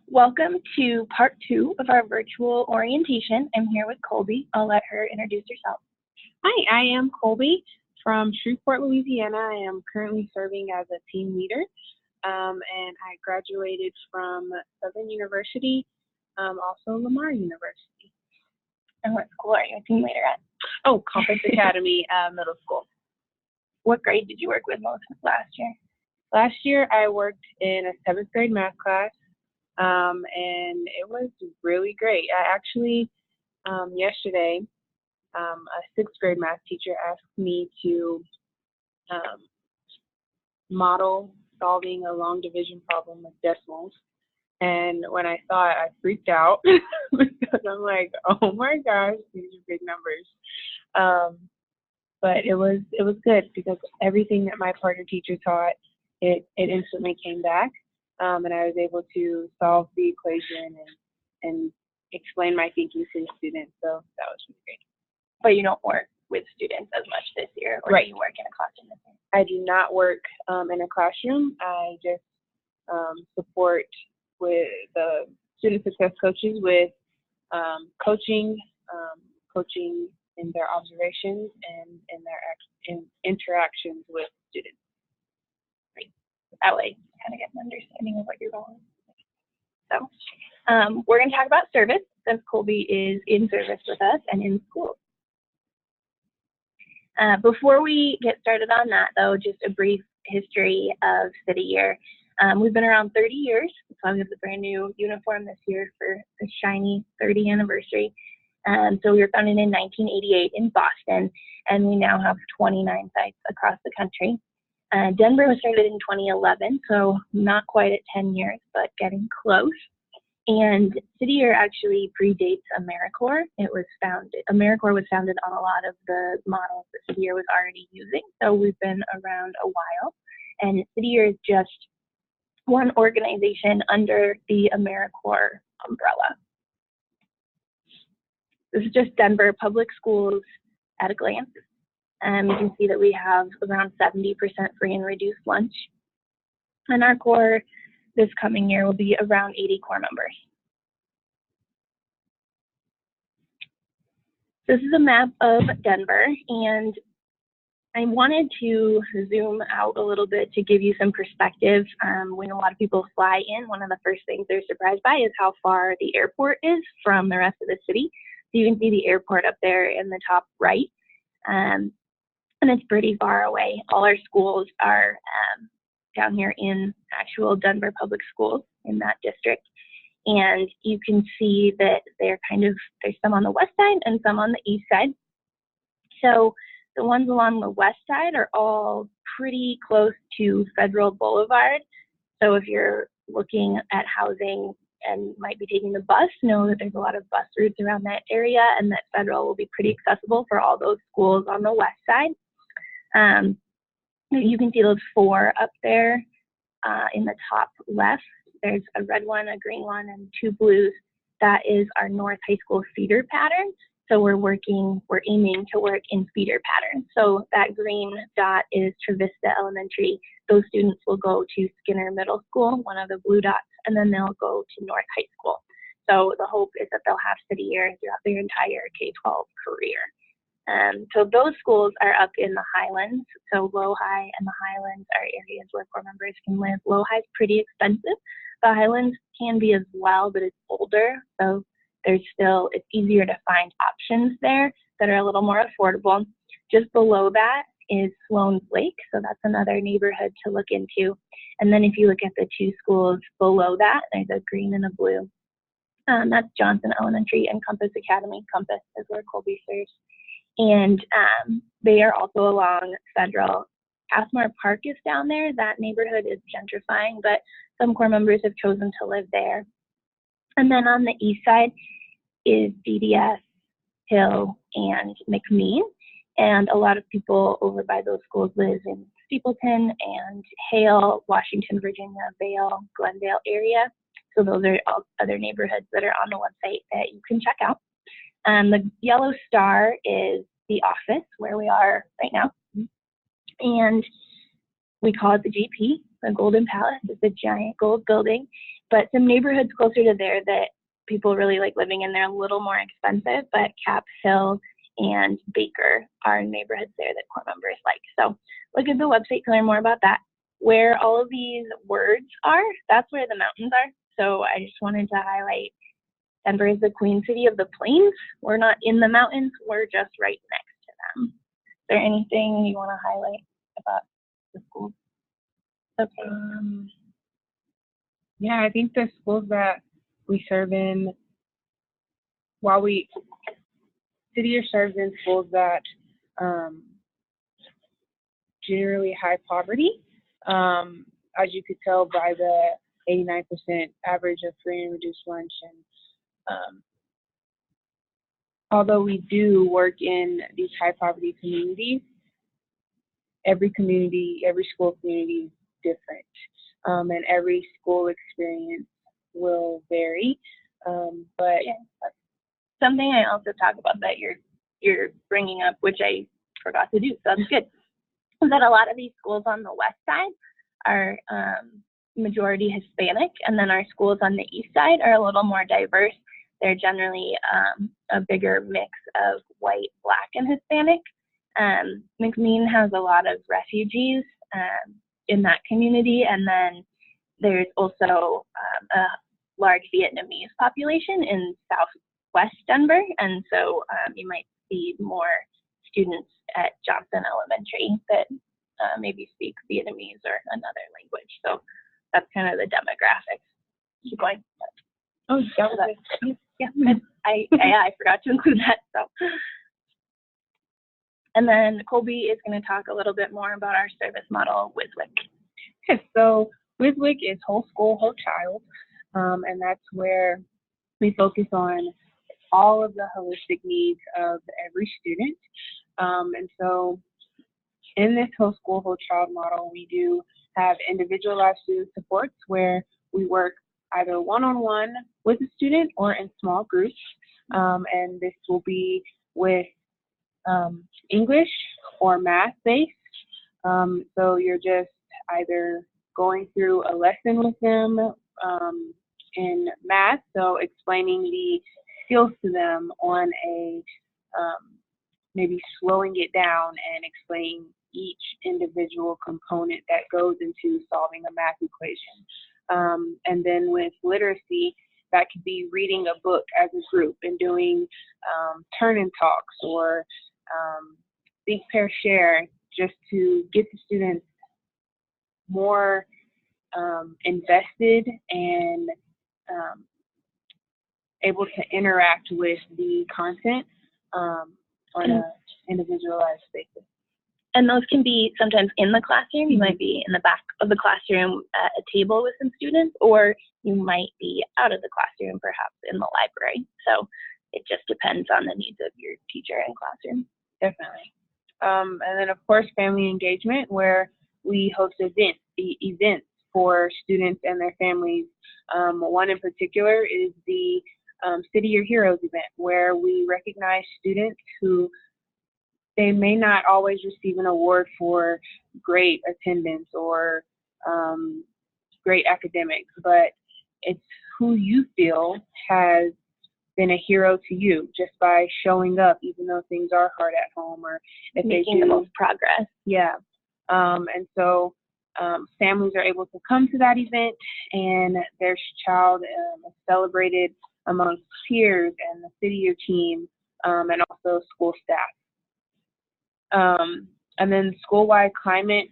Welcome to part two of our virtual orientation. I'm here with Colby. I'll let her introduce herself. Hi, I am Colby from Shreveport, Louisiana. I am currently serving as a team leader, and I graduated from Southern University, also Lamar University. And what school are you a team leader at? Oh, Compass Academy Middle School. What grade did you work with most last year? Last year, I worked in a 7th grade math class, and it was really great. I actually, yesterday, a 6th grade math teacher asked me to model solving a long division problem with decimals. And when I saw it, I freaked out because I'm like, oh my gosh, these are big numbers. But it was good because everything that my partner teacher taught, it instantly came back, and I was able to solve the equation and explain my thinking to the students. So that was really great. But you don't work with students as much this year, or Right. do you work in a classroom this year? I do not work in a classroom. I just support with the student success coaches with coaching in their observations and in their interactions with students. Right. That way, you kind of get an understanding of what you're going. So, we're going to talk about service since Colby is in service with us and in school. Before we get started on that, though, just a brief history of City Year. We've been around 30 years, so we have the brand new uniform this year for the shiny 30th anniversary. So we were founded in 1988 in Boston, and we now have 29 sites across the country. Denver was started in 2011, so not quite at 10 years, but getting close. And City Year actually predates AmeriCorps. AmeriCorps was founded on a lot of the models that City Year was already using, so we've been around a while. And City Year is just one organization under the AmeriCorps umbrella. This is just Denver Public Schools at a glance. You can see that we have around 70% free and reduced lunch. And our core this coming year will be around 80 core members. This is a map of Denver, and I wanted to zoom out a little bit to give you some perspective. When a lot of people fly in, one of the first things they're surprised by is how far the airport is from the rest of the city. So you can see the airport up there in the top right, and it's pretty far away. All our schools are down here in actual Denver Public Schools in that district. And you can see that there's some on the west side and some on the east side. So the ones along the west side are all pretty close to Federal Boulevard. So if you're looking at housing and might be taking the bus, know that there's a lot of bus routes around that area and that Federal will be pretty accessible for all those schools on the west side. You can see those 4 up there in the top left. There's a red one, a green one, and 2 blues. That is our North High School feeder pattern. So we're aiming to work in feeder patterns. So that green dot is Travista Elementary. Those students will go to Skinner Middle School, one of the blue dots, and then they'll go to North High School. So the hope is that they'll have City Year throughout their entire K-12 career. So those schools are up in the Highlands. So Low-High and the Highlands are areas where core members can live. Low-High is pretty expensive. The Highlands can be as well, but it's older. So it's easier to find options there that are a little more affordable. Just below that is Sloan's Lake. So that's another neighborhood to look into. And then if you look at the 2 schools below that, there's a green and a blue. That's Johnson Elementary and Compass Academy. Compass is where Colby serves. And they are also along Federal. Passmore Park is down there. That neighborhood is gentrifying, but some core members have chosen to live there. And then on the east side is DDS, Hill, and McMean. And a lot of people over by those schools live in Steepleton and Hale, Washington, Virginia, Vale, Glendale area. So those are all other neighborhoods that are on the website that you can check out. The yellow star is the office where we are right now. And we call it the GP, the Golden Palace. It's a giant gold building, but some neighborhoods closer to there that people really like living in. They're a little more expensive, but Cap Hill and Baker are neighborhoods there that core members like. So look at the website to learn more about that. Where all of these words are, that's where the mountains are. So I just wanted to highlight Denver is the Queen City of the Plains. We're not in the mountains, we're just right next to them. Is there anything you want to highlight about the schools? Okay. Yeah, I think the schools that we serve in, City serves in schools that generally high poverty, as you could tell by the 89% average of free and reduced lunch. And although we do work in these high poverty communities, every school community is different, and every school experience will vary. But yeah, something I also talk about that you're bringing up, which I forgot to do, so that's good, is that a lot of these schools on the west side are majority Hispanic, and then our schools on the east side are a little more diverse. They're generally a bigger mix of white, black, and Hispanic. McMean has a lot of refugees in that community, and then there's also a large Vietnamese population in southwest Denver, and so you might see more students at Johnson Elementary that maybe speak Vietnamese or another language. So that's kind of the demographics. Keep going. Oh, that was it. Yeah, I forgot to include that. So, and then Colby is going to talk a little bit more about our service model, WISWIC. Okay, so WISWIC is whole school, whole child, and that's where we focus on all of the holistic needs of every student. And so in this whole school, whole child model, we do have individualized student supports where we work either one-on-one with a student or in small groups. And this will be with English or math-based. So you're just either going through a lesson with them in math, so explaining the skills to them on a maybe slowing it down and explaining each individual component that goes into solving a math equation. And then with literacy, that could be reading a book as a group and doing turn-in talks or think, pair, share, just to get the students more invested and able to interact with the content on an individualized basis. And those can be sometimes in the classroom. You might be in the back of the classroom at a table with some students, or you might be out of the classroom, perhaps in the library. So it just depends on the needs of your teacher and classroom. Definitely. And then, of course, family engagement, where we host events for students and their families. One in particular is the City Your Heroes event, where we recognize students who they may not always receive an award for great attendance or great academics, but it's who you feel has been a hero to you just by showing up, even though things are hard at home or if making the most progress. Yeah. And so families are able to come to that event, and their child is celebrated amongst peers and the City Year team, and also school staff. And then school-wide climate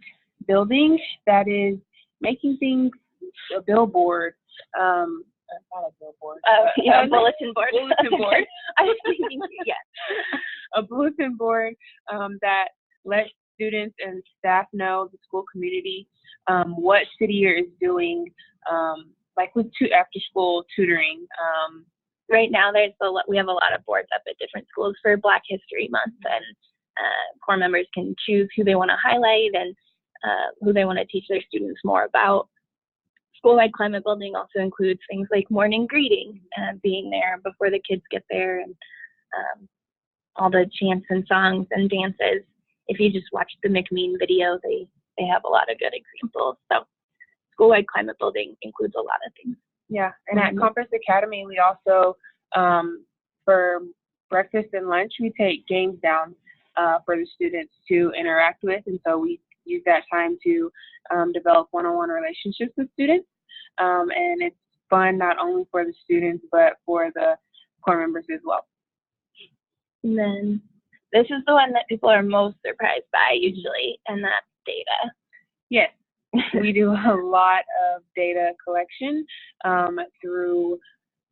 building, that is making things a billboard, not a billboard. Yeah, a bulletin board. Bulletin board. I was thinking, yes. A bulletin board that lets students and staff know, the school community, what City Year is doing, like with after-school tutoring. Right now, we have a lot of boards up at different schools for Black History Month, and core members can choose who they want to highlight and who they want to teach their students more about. School-wide climate building also includes things like morning greeting, being there before the kids get there, and all the chants and songs and dances. If you just watch the McMean video, they have a lot of good examples. So school-wide climate building includes a lot of things. Yeah, and at Compass Academy, we also, for breakfast and lunch, we take games down for the students to interact with, and so we use that time to develop one-on-one relationships with students, and it's fun not only for the students but for the core members as well. And then this is the one that people are most surprised by usually, and that's data. Yes, we do a lot of data collection through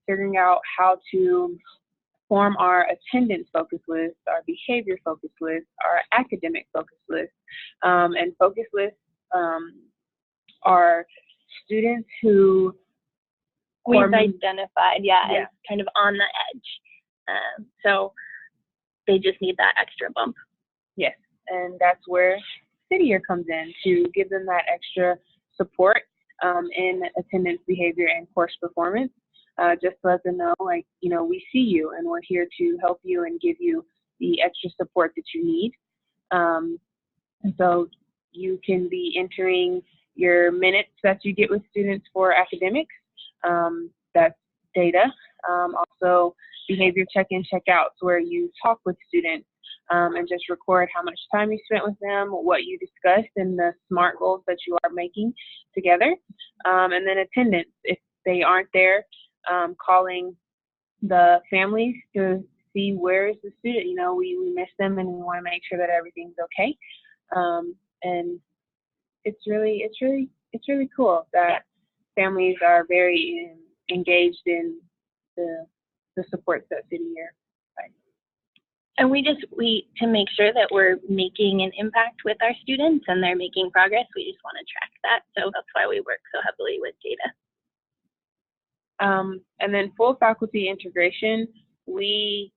figuring out how to form our attendance focus list, our behavior focus list, our academic focus list, and focus lists are students who we've identified, as kind of on the edge. So they just need that extra bump. Yes, and that's where City Year comes in to give them that extra support in attendance, behavior, and course performance. Just to let them know, like, we see you and we're here to help you and give you the extra support that you need. And so you can be entering your minutes that you get with students for academics. That's data. Also, behavior check-in, check-outs, where you talk with students and just record how much time you spent with them, what you discussed, and the SMART goals that you are making together. And then attendance, if they aren't there, calling the families to see where is the student. We miss them and we want to make sure that everything's okay. And it's really cool that families are very engaged in the supports that City Year provides. And we to make sure that we're making an impact with our students and they're making progress, we just want to track that. So that's why we work so heavily with data. And then full faculty integration, we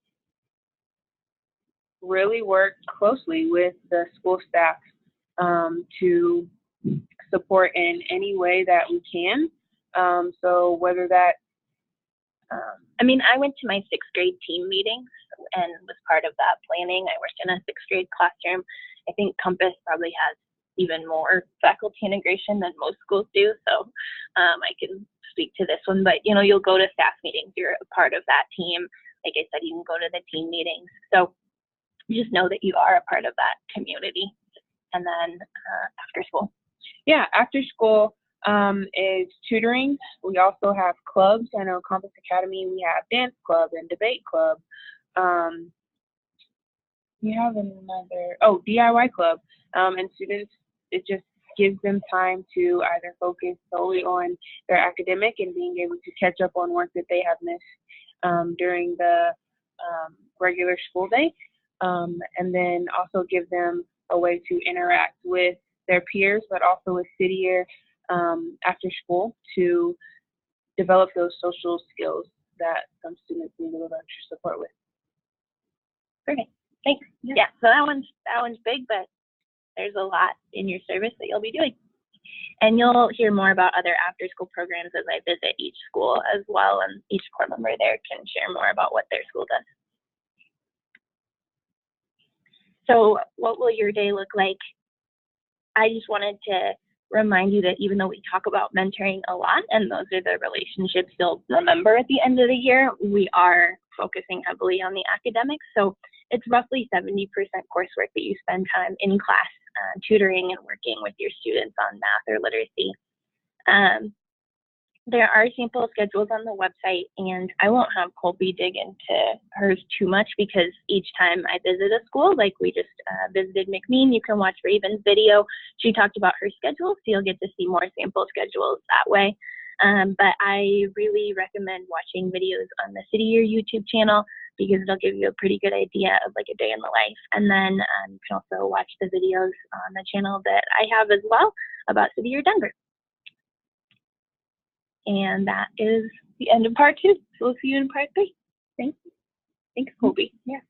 really work closely with the school staff to support in any way that we can. So whether that, I went to my 6th grade team meetings and was part of that planning. I worked in a 6th grade classroom. I think Compass probably has even more faculty integration than most schools do. So I can speak to this one, but you'll go to staff meetings. You're a part of that team. Like I said, you can go to the team meetings. So you just know that you are a part of that community. And then after school. Yeah, after school is tutoring. We also have clubs. I know Compass Academy, we have dance club and debate club. We have another, DIY club. And students, it just gives them time to either focus solely on their academic and being able to catch up on work that they have missed during the regular school day. And then also give them a way to interact with their peers, but also with City Year after school to develop those social skills that some students need a little extra support with. Perfect. Thanks. Yeah, so that one's big, but there's a lot in your service that you'll be doing. And you'll hear more about other after-school programs as I visit each school as well, and each core member there can share more about what their school does. So what will your day look like? I just wanted to remind you that even though we talk about mentoring a lot, and those are the relationships you'll remember at the end of the year, we are focusing heavily on the academics. So it's roughly 70% coursework that you spend time in class tutoring and working with your students on math or literacy. There are sample schedules on the website, and I won't have Colby dig into hers too much because each time I visit a school, like we just visited McMean, you can watch Raven's video. She talked about her schedule, so you'll get to see more sample schedules that way. But I really recommend watching videos on the City Year YouTube channel because it'll give you a pretty good idea of like a day in the life. And then you can also watch the videos on the channel that I have as well about City Year Denver. And that is the end of part 2. So we'll see you in part 3. Thank you. Thanks, Colby. Yeah.